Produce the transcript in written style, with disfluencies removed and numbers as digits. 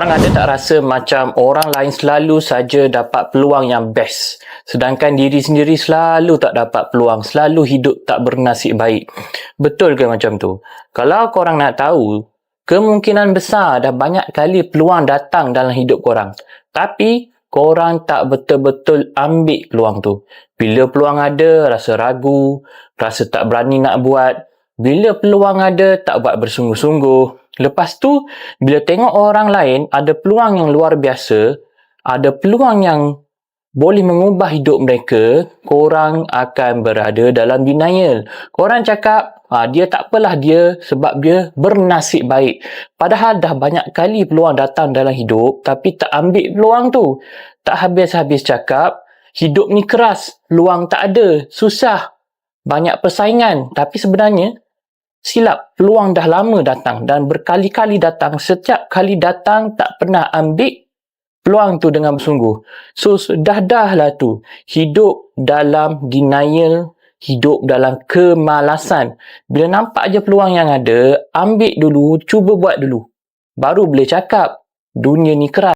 Korang ada tak rasa macam orang lain selalu saja dapat peluang yang best, sedangkan diri sendiri selalu tak dapat peluang, selalu hidup tak bernasib baik? Betul ke macam tu? Kalau korang nak tahu, kemungkinan besar dah banyak kali peluang datang dalam hidup korang, tapi korang tak betul-betul ambil peluang tu. Bila peluang ada, rasa ragu, rasa tak berani nak buat. Bila peluang ada, tak buat bersungguh-sungguh. Lepas tu, bila tengok orang lain ada peluang yang luar biasa, ada peluang yang boleh mengubah hidup mereka, korang akan berada dalam denial. Korang cakap, dia tak apalah dia sebab dia bernasib baik. Padahal dah banyak kali peluang datang dalam hidup, tapi tak ambil peluang tu. Tak habis-habis cakap, hidup ni keras, peluang tak ada, susah, banyak persaingan. Tapi sebenarnya, silap, peluang dah lama datang dan berkali-kali datang. Setiap kali datang tak pernah ambil peluang tu dengan bersungguh. So, dah lah tu. Hidup dalam denial, hidup dalam kemalasan. Bila nampak je peluang yang ada, ambil dulu, cuba buat dulu. Baru boleh cakap, dunia ni keras.